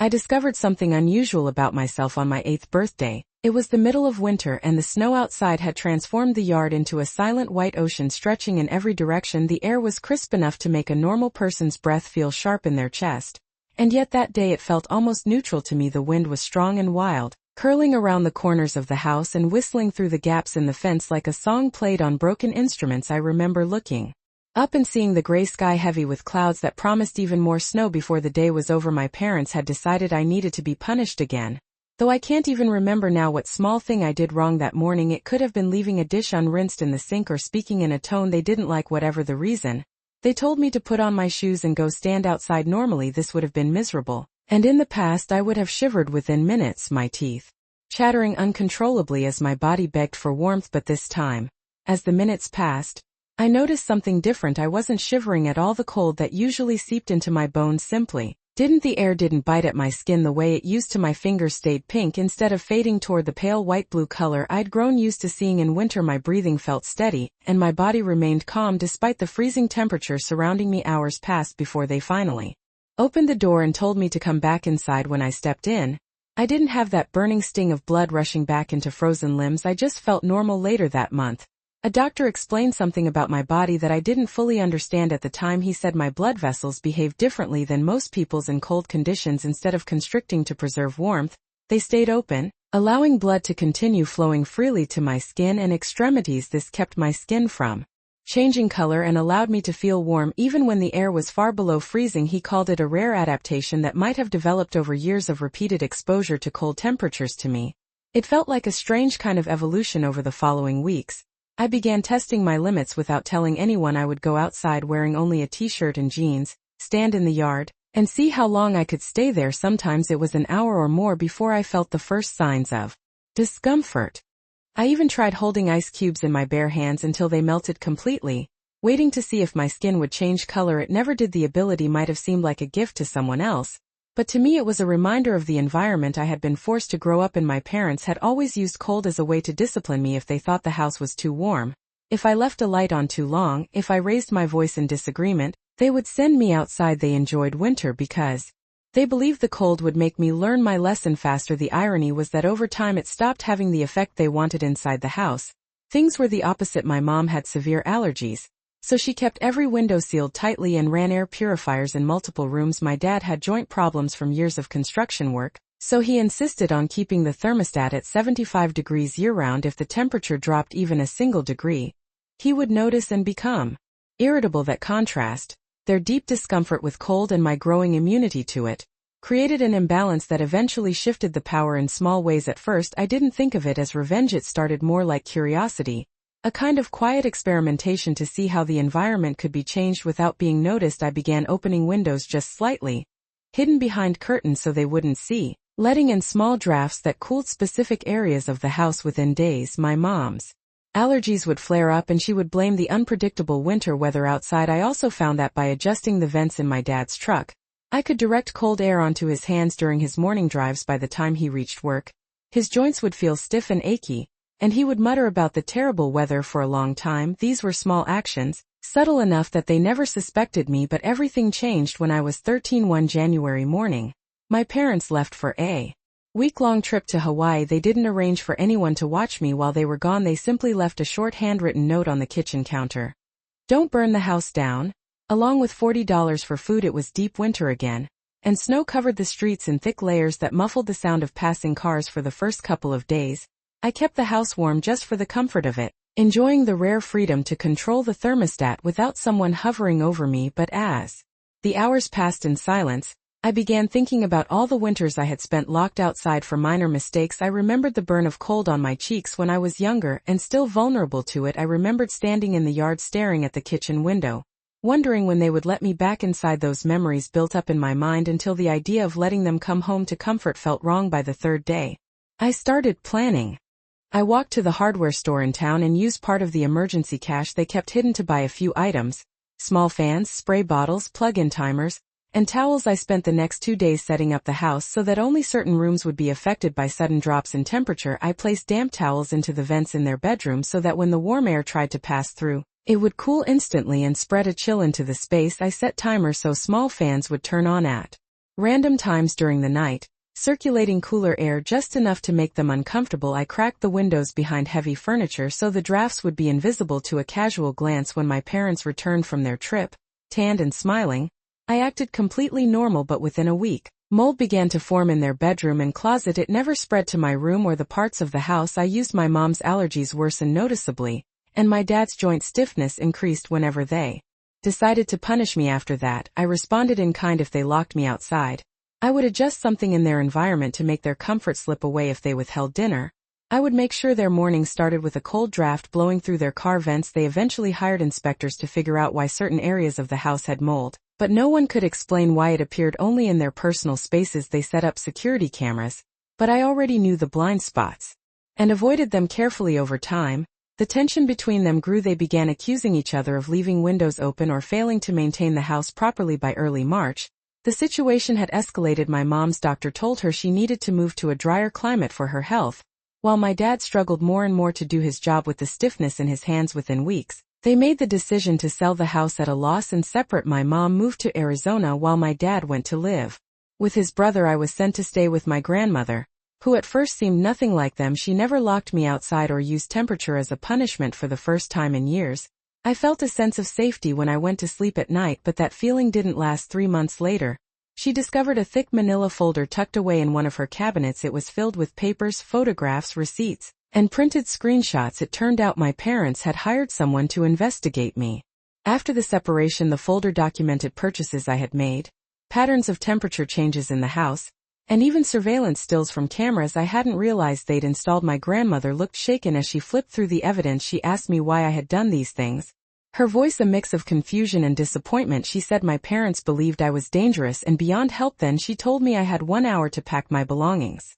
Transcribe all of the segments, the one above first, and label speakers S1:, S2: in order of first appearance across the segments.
S1: I discovered something unusual about myself on my 8th birthday. It was the middle of winter and the snow outside had transformed the yard into a silent white ocean stretching in every direction. The air was crisp enough to make a normal person's breath feel sharp in their chest. And yet that day it felt almost neutral to me. The wind was strong and wild, curling around the corners of the house and whistling through the gaps in the fence like a song played on broken instruments. I remember looking up and seeing the gray sky heavy with clouds that promised even more snow. Before the day was over, my parents had decided I needed to be punished again. Though I can't even remember now what small thing I did wrong that morning. It could have been leaving a dish unrinsed in the sink or speaking in a tone they didn't like. Whatever the reason, they told me to put on my shoes and go stand outside. Normally this would have been miserable, and in the past I would have shivered within minutes, my teeth chattering uncontrollably as my body begged for warmth. But this time, as the minutes passed, I noticed something different. I wasn't shivering at all. The cold that usually seeped into my bones simply the air didn't bite at my skin the way it used to. My fingers stayed pink instead of fading toward the pale white-blue color I'd grown used to seeing in winter. My breathing felt steady, and my body remained calm despite the freezing temperature surrounding me. Hours passed before they finally opened the door and told me to come back inside. When I stepped in, I didn't have that burning sting of blood rushing back into frozen limbs. I just felt normal. Later that month, a doctor explained something about my body that I didn't fully understand at the time. He said my blood vessels behave differently than most people's in cold conditions. Instead of constricting to preserve warmth, they stayed open, allowing blood to continue flowing freely to my skin and extremities. This kept my skin from changing color and allowed me to feel warm even when the air was far below freezing. He called it a rare adaptation that might have developed over years of repeated exposure to cold temperatures. To me, it felt like a strange kind of evolution. Over the following weeks, I began testing my limits without telling anyone. I would go outside wearing only a t-shirt and jeans, stand in the yard, and see how long I could stay there. Sometimes it was an hour or more before I felt the first signs of discomfort. I even tried holding ice cubes in my bare hands until they melted completely, waiting to see if my skin would change color. It never did. The ability might have seemed like a gift to someone else, but to me it was a reminder of the environment I had been forced to grow up in. My parents had always used cold as a way to discipline me if they thought the house was too warm. If I left a light on too long, if I raised my voice in disagreement, they would send me outside. They enjoyed winter because they believed the cold would make me learn my lesson faster. The irony was that over time it stopped having the effect they wanted. Inside the house, things were the opposite. My mom had severe allergies, so she kept every window sealed tightly and ran air purifiers in multiple rooms. My dad had joint problems from years of construction work, so he insisted on keeping the thermostat at 75 degrees year-round. If the temperature dropped even a single degree, he would notice and become irritable. That contrast, their deep discomfort with cold and my growing immunity to it, created an imbalance that eventually shifted the power in small ways. At first I didn't think of it as revenge. It started more like curiosity, a kind of quiet experimentation to see how the environment could be changed without being noticed. I began opening windows just slightly, hidden behind curtains so they wouldn't see, letting in small drafts that cooled specific areas of the house. Within days, my mom's allergies would flare up and she would blame the unpredictable winter weather outside. I also found that by adjusting the vents in my dad's truck, I could direct cold air onto his hands during his morning drives. By the time he reached work, his joints would feel stiff and achy, and he would mutter about the terrible weather for a long time. These were small actions, subtle enough that they never suspected me. But everything changed when I was 13. One January morning, my parents left for a week-long trip to Hawaii. They didn't arrange for anyone to watch me while they were gone. They simply left a short handwritten note on the kitchen counter. "Don't burn the house down," along with $40 for food. It was deep winter again, and snow covered the streets in thick layers that muffled the sound of passing cars. For the first couple of days, I kept the house warm just for the comfort of it, enjoying the rare freedom to control the thermostat without someone hovering over me. But as the hours passed in silence, I began thinking about all the winters I had spent locked outside for minor mistakes. I remembered the burn of cold on my cheeks when I was younger and still vulnerable to it. I remembered standing in the yard staring at the kitchen window, wondering when they would let me back inside. Those memories built up in my mind until the idea of letting them come home to comfort felt wrong. By the third day, I started planning. I walked to the hardware store in town and used part of the emergency cash they kept hidden to buy a few items: small fans, spray bottles, plug-in timers, and towels. I spent the next 2 days setting up the house so that only certain rooms would be affected by sudden drops in temperature. I placed damp towels into the vents in their bedrooms so that when the warm air tried to pass through, it would cool instantly and spread a chill into the space. I set timers so small fans would turn on at Random times during the night, circulating cooler air just enough to make them uncomfortable. I cracked the windows behind heavy furniture so the drafts would be invisible to a casual glance when my parents returned from their trip. Tanned and smiling, I acted completely normal, but within a week, mold began to form in their bedroom and closet. It never spread to my room or the parts of the house I used. My mom's allergies worsened noticeably, and my dad's joint stiffness increased whenever they decided to punish me. After that, I responded in kind. If they locked me outside, I would adjust something in their environment to make their comfort slip away. If they withheld dinner, I would make sure their morning started with a cold draft blowing through their car vents. They eventually hired inspectors to figure out why certain areas of the house had mold, but no one could explain why it appeared only in their personal spaces. They set up security cameras, but I already knew the blind spots and avoided them carefully. Over time, the tension between them grew. They began accusing each other of leaving windows open or failing to maintain the house properly. By early March, the situation had escalated. My mom's doctor told her she needed to move to a drier climate for her health, while my dad struggled more and more to do his job with the stiffness in his hands. Within weeks, they made the decision to sell the house at a loss and separate. My mom moved to Arizona while my dad went to live with his brother. I was sent to stay with my grandmother, who at first seemed nothing like them. She never locked me outside or used temperature as a punishment. For the first time in years, I felt a sense of safety when I went to sleep at night, but that feeling didn't last. 3 months later, she discovered a thick manila folder tucked away in one of her cabinets. It was filled with papers, photographs, receipts, and printed screenshots. It turned out my parents had hired someone to investigate me. After the separation, the folder documented purchases I had made, patterns of temperature changes in the house, and even surveillance stills from cameras I hadn't realized they'd installed. My grandmother looked shaken as she flipped through the evidence. She asked me why I had done these things, her voice a mix of confusion and disappointment. She said my parents believed I was dangerous and beyond help. Then she told me I had 1 hour to pack my belongings.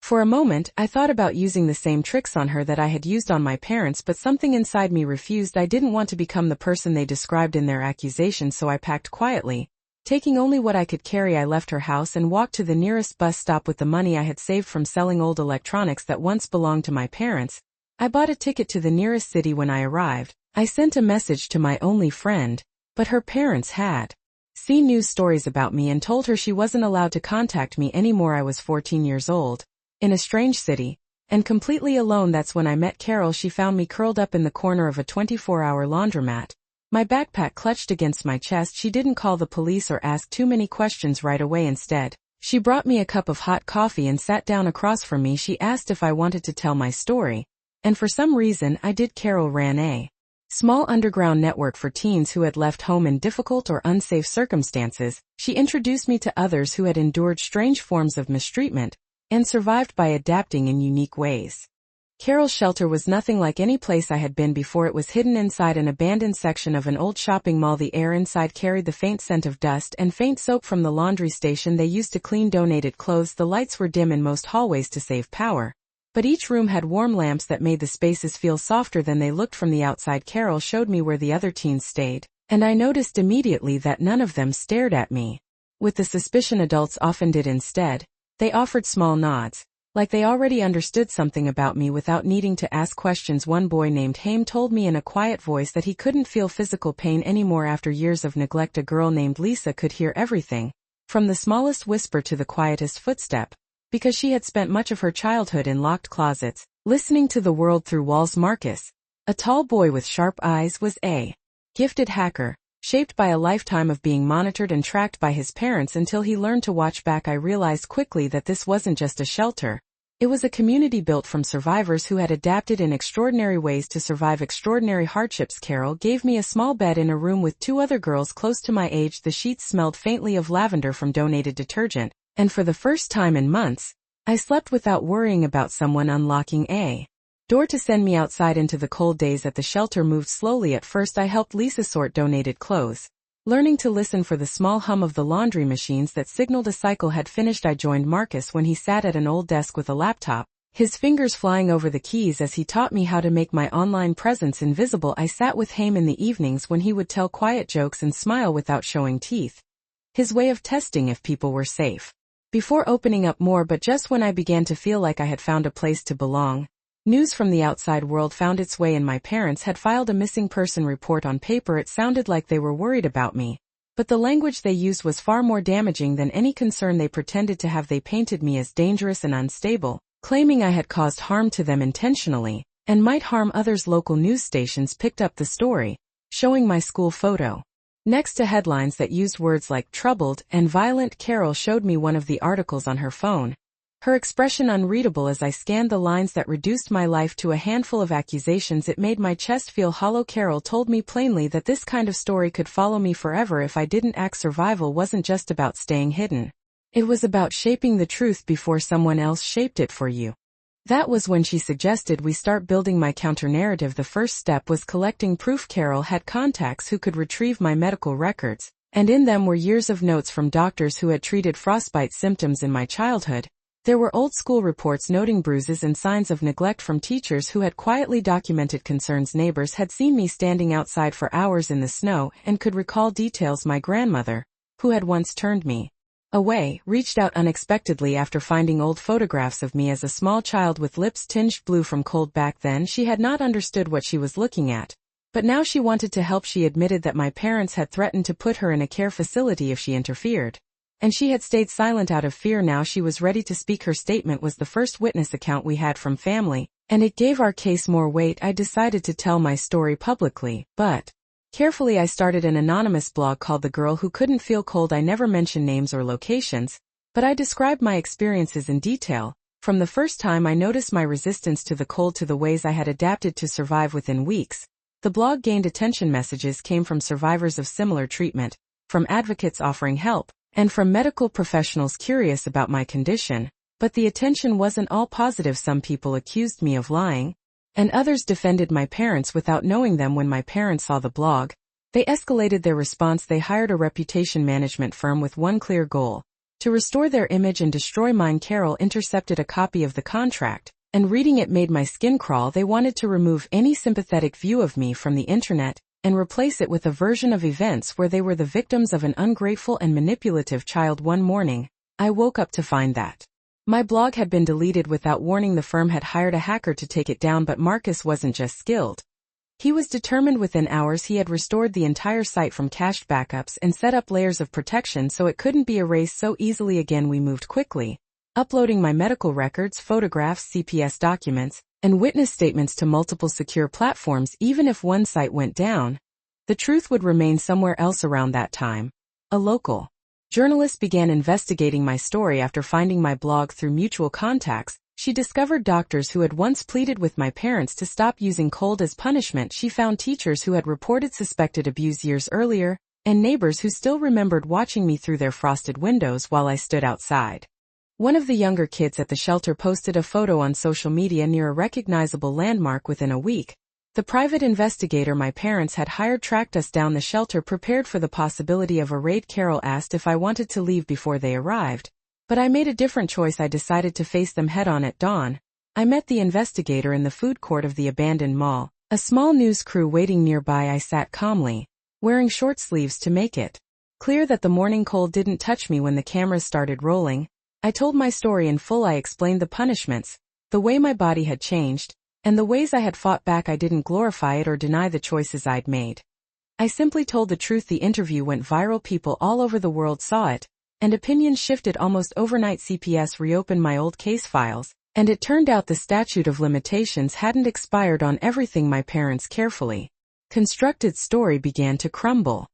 S1: For a moment, I thought about using the same tricks on her that I had used on my parents, but something inside me refused. I didn't want to become the person they described in their accusations, so I packed quietly. Taking only what I could carry, I left her house and walked to the nearest bus stop. With the money I had saved from selling old electronics that once belonged to my parents, I bought a ticket to the nearest city. When I arrived, I sent a message to my only friend, but her parents had seen news stories about me and told her she wasn't allowed to contact me anymore. I was 14 years old, in a strange city, and completely alone. That's when I met Carol. She found me curled up in the corner of a 24-hour laundromat, my backpack clutched against my chest. She didn't call the police or ask too many questions right away. Instead, she brought me a cup of hot coffee and sat down across from me. She asked if I wanted to tell my story, and for some reason I did. Carol ran a small underground network for teens who had left home in difficult or unsafe circumstances. She introduced me to others who had endured strange forms of mistreatment and survived by adapting in unique ways. Carol's shelter was nothing like any place I had been before. It was hidden inside an abandoned section of an old shopping mall. The air inside carried the faint scent of dust and faint soap from the laundry station they used to clean donated clothes. The lights were dim in most hallways to save power, but each room had warm lamps that made the spaces feel softer than they looked from the outside. Carol showed me where the other teens stayed, and I noticed immediately that none of them stared at me with the suspicion adults often did. Instead, they offered small nods, like they already understood something about me without needing to ask questions. One boy named Haim told me in a quiet voice that he couldn't feel physical pain anymore after years of neglect. A girl named Lisa could hear everything, from the smallest whisper to the quietest footstep, because she had spent much of her childhood in locked closets, listening to the world through walls. Marcus, a tall boy with sharp eyes, was a gifted hacker, shaped by a lifetime of being monitored and tracked by his parents until he learned to watch back. I realized quickly that this wasn't just a shelter. It was a community built from survivors who had adapted in extraordinary ways to survive extraordinary hardships. Carol gave me a small bed in a room with 2 other girls close to my age. The sheets smelled faintly of lavender from donated detergent, and for the first time in months, I slept without worrying about someone unlocking a door to send me outside into the cold. Days at the shelter moved slowly. At first I helped Lisa sort donated clothes, learning to listen for the small hum of the laundry machines that signaled a cycle had finished. I joined Marcus when he sat at an old desk with a laptop, his fingers flying over the keys as he taught me how to make my online presence invisible. I sat with Haim in the evenings when he would tell quiet jokes and smile without showing teeth, his way of testing if people were safe before opening up more. But just when I began to feel like I had found a place to belong, news from the outside world found its way in. My parents had filed a missing person report on paper. It sounded like they were worried about me, But the language they used was far more damaging than any concern they pretended to have. They painted me as dangerous and unstable, claiming I had caused harm to them intentionally, and might harm others. Local news stations picked up the story, showing my school photo. Next to headlines that used words like troubled and violent, Carol showed me one of the articles on her phone, her expression unreadable as I scanned the lines that reduced my life to a handful of accusations. It made my chest feel hollow. Carol told me plainly that this kind of story could follow me forever if I didn't act. Survival wasn't just about staying hidden. It was about shaping the truth before someone else shaped it for you. That was when she suggested we start building my counter-narrative. The first step was collecting proof. Carol had contacts who could retrieve my medical records, and in them were years of notes from doctors who had treated frostbite symptoms in my childhood. There were old school reports noting bruises and signs of neglect from teachers who had quietly documented concerns. Neighbors had seen me standing outside for hours in the snow and could recall details. My grandmother, who had once turned me away, reached out unexpectedly after finding old photographs of me as a small child with lips tinged blue from cold. Back then she had not understood what she was looking at, but now she wanted to help. She admitted that my parents had threatened to put her in a care facility if she interfered, and she had stayed silent out of fear. Now she was ready to speak. Her statement was the first witness account we had from family, and it gave our case more weight. I decided to tell my story publicly, but carefully. I started an anonymous blog called The Girl Who Couldn't Feel Cold. I never mentioned names or locations, but I described my experiences in detail, from the first time I noticed my resistance to the cold to the ways I had adapted to survive. Within weeks, the blog gained attention. Messages came from survivors of similar treatment, from advocates offering help, and from medical professionals curious about my condition. But the attention wasn't all positive. Some people accused me of lying, and others defended my parents without knowing them. When my parents saw the blog, they escalated their response. They hired a reputation management firm with one clear goal: to restore their image and destroy mine. Carol intercepted a copy of the contract, and reading it made my skin crawl. They wanted to remove any sympathetic view of me from the internet and replace it with a version of events where they were the victims of an ungrateful and manipulative child. One morning, I woke up to find that my blog had been deleted without warning. The firm had hired a hacker to take it down, but Marcus wasn't just skilled. He was determined. Within hours he had restored the entire site from cached backups and set up layers of protection so it couldn't be erased so easily again. We moved quickly, uploading my medical records, photographs, CPS documents, and witness statements to multiple secure platforms. Even if one site went down, the truth would remain somewhere else. Around that time, a local journalist began investigating my story. After finding my blog through mutual contacts, she discovered doctors who had once pleaded with my parents to stop using cold as punishment. She found teachers who had reported suspected abuse years earlier, and neighbors who still remembered watching me through their frosted windows while I stood outside. One of the younger kids at the shelter posted a photo on social media near a recognizable landmark. Within a week, the private investigator my parents had hired tracked us down. The shelter prepared for the possibility of a raid. Carol asked if I wanted to leave before they arrived, but I made a different choice. I decided to face them head-on. At dawn, I met the investigator in the food court of the abandoned mall, a small news crew waiting nearby. I sat calmly, wearing short sleeves to make it clear that the morning cold didn't touch me. When the cameras started rolling, I told my story in full. I explained the punishments, the way my body had changed, and the ways I had fought back. I didn't glorify it or deny the choices I'd made. I simply told the truth. The interview went viral. People all over the world saw it, and opinions shifted almost overnight. CPS reopened my old case files, and it turned out the statute of limitations hadn't expired on everything my parents' carefully constructed story began to crumble.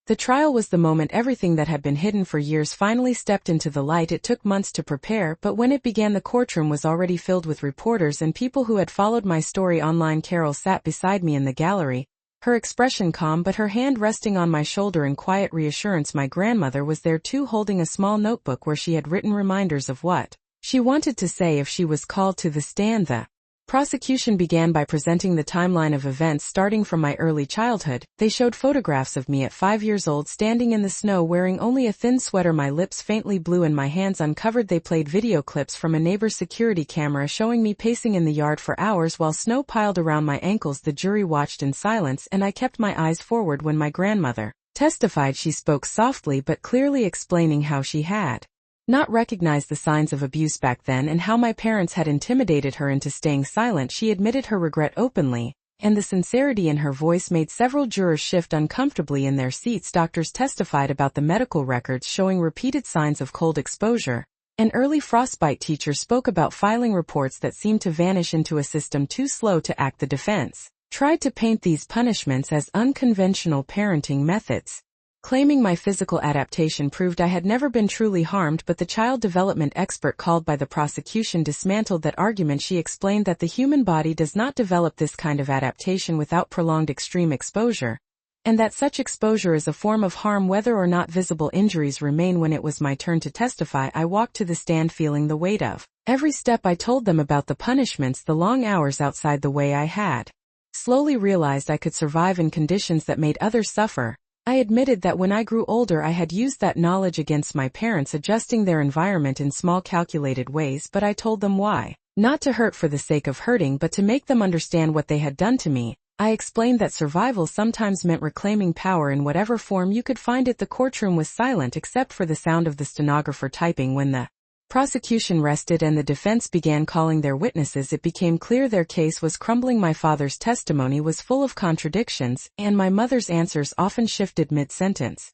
S1: The trial was the moment everything that had been hidden for years finally stepped into the light. It took months to prepare, but when it began, the courtroom was already filled with reporters and people who had followed my story online. Carol sat beside me in the gallery, her expression calm but her hand resting on my shoulder in quiet reassurance. My grandmother was there too, holding a small notebook where she had written reminders of what she wanted to say if she was called to the stand. The prosecution began by presenting the timeline of events starting from my early childhood. They showed photographs of me at 5 years old standing in the snow wearing only a thin sweater, my lips faintly blue and my hands uncovered. They played video clips from a neighbor's security camera showing me pacing in the yard for hours while snow piled around my ankles. The jury watched in silence and I kept my eyes forward. When my grandmother testified, she spoke softly but clearly, explaining how she had not recognized the signs of abuse back then and how my parents had intimidated her into staying silent. She admitted her regret openly, and the sincerity in her voice made several jurors shift uncomfortably in their seats. Doctors testified about the medical records showing repeated signs of cold exposure. An early frostbite teacher spoke about filing reports that seemed to vanish into a system too slow to act. The defense tried to paint these punishments as unconventional parenting methods, claiming my physical adaptation proved I had never been truly harmed, but the child development expert called by the prosecution dismantled that argument. She explained that the human body does not develop this kind of adaptation without prolonged extreme exposure, and that such exposure is a form of harm whether or not visible injuries remain. When it was my turn to testify, I walked to the stand feeling the weight of every step. I told them about the punishments, the long hours outside, the way I had slowly realized I could survive in conditions that made others suffer. I admitted that when I grew older I had used that knowledge against my parents, adjusting their environment in small calculated ways, but I told them why. Not to hurt for the sake of hurting, but to make them understand what they had done to me. I explained that survival sometimes meant reclaiming power in whatever form you could find it. The courtroom was silent except for the sound of the stenographer typing. When the prosecution rested and the defense began calling their witnesses, it became clear their case was crumbling. My father's testimony was full of contradictions, and my mother's answers often shifted mid-sentence.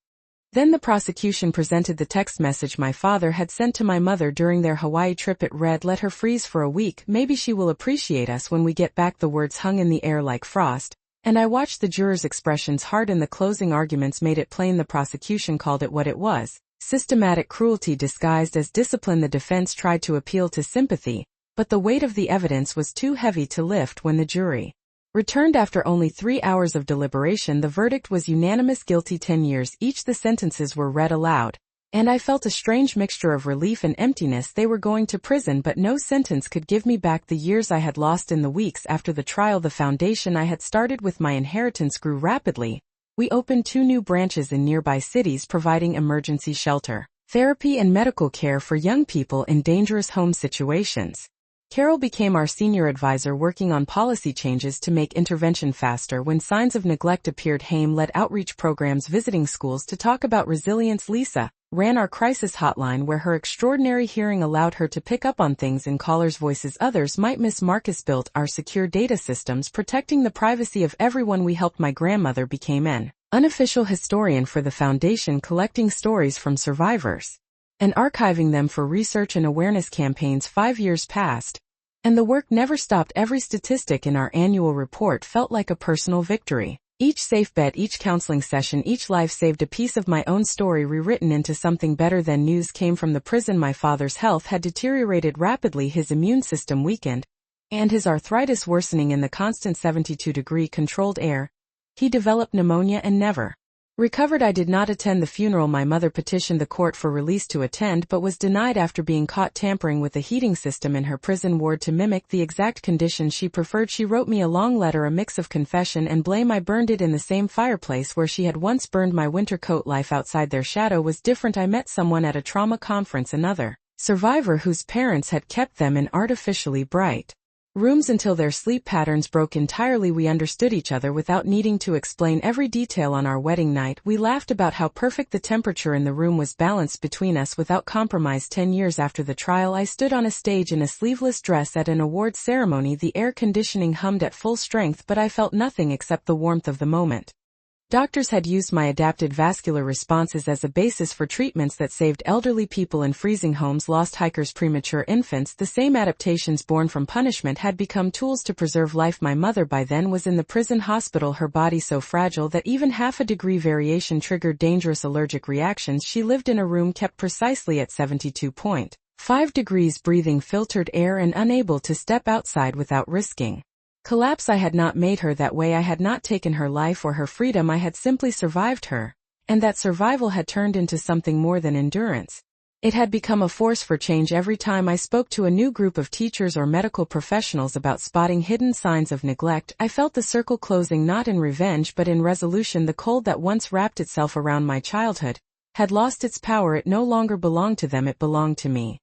S1: Then the prosecution presented the text message my father had sent to my mother during their Hawaii trip. It read, "Let her freeze for a week, maybe she will appreciate us when we get back." The words hung in the air like frost, and I watched the jurors' expressions harden. The closing arguments made it plain the prosecution called it what it was: systematic cruelty disguised as discipline. The defense tried to appeal to sympathy, but the weight of the evidence was too heavy to lift. When the jury returned after only 3 hours of deliberation, the verdict was unanimous: guilty, 10 years each. The sentences were read aloud, and I felt a strange mixture of relief and emptiness. They were going to prison, but no sentence could give me back the years I had lost. In the weeks after the trial, the foundation I had started with my inheritance grew rapidly. We opened 2 new branches in nearby cities, providing emergency shelter, therapy, and medical care for young people in dangerous home situations. Carol became our senior advisor, working on policy changes to make intervention faster. When signs of neglect appeared, Haim led outreach programs visiting schools to talk about resilience. Lisa ran our crisis hotline, where her extraordinary hearing allowed her to pick up on things in callers' voices others might miss. Marcus built our secure data systems, protecting the privacy of everyone we helped. My grandmother became an unofficial historian for the foundation, collecting stories from survivors and archiving them for research and awareness campaigns. 5 years passed, and the work never stopped. Every statistic in our annual report felt like a personal victory. Each safe bet, each counseling session, each life saved. A piece of my own story rewritten into something better than news came from the prison. My father's health had deteriorated rapidly, his immune system weakened, and his arthritis worsening in the constant 72-degree controlled air. He developed pneumonia and never recovered. I did not attend the funeral. My mother petitioned the court for release to attend, but was denied after being caught tampering with the heating system in her prison ward to mimic the exact conditions she preferred. She wrote me a long letter, a mix of confession and blame. I burned it in the same fireplace where she had once burned my winter coat. Life outside their shadow was different. I met someone at a trauma conference, another survivor whose parents had kept them in artificially bright rooms until their sleep patterns broke entirely. We understood each other without needing to explain every detail. On our wedding night, we laughed about how perfect the temperature in the room was, balanced between us without compromise. 10 years after the trial, I stood on a stage in a sleeveless dress at an awards ceremony. The air conditioning hummed at full strength, but I felt nothing except the warmth of the moment. Doctors had used my adapted vascular responses as a basis for treatments that saved elderly people in freezing homes, lost hikers, premature infants. The same adaptations born from punishment had become tools to preserve life. My mother by then was in the prison hospital, her body so fragile that even half a degree variation triggered dangerous allergic reactions. She lived in a room kept precisely at 72.5 degrees, breathing filtered air and unable to step outside without risking collapse. I had not made her that way. I had not taken her life or her freedom. I had simply survived her, and that survival had turned into something more than endurance. It had become a force for change. Every time I spoke to a new group of teachers or medical professionals about spotting hidden signs of neglect, I felt the circle closing, not in revenge but in resolution. The cold that once wrapped itself around my childhood had lost its power. It no longer belonged to them, it belonged to me.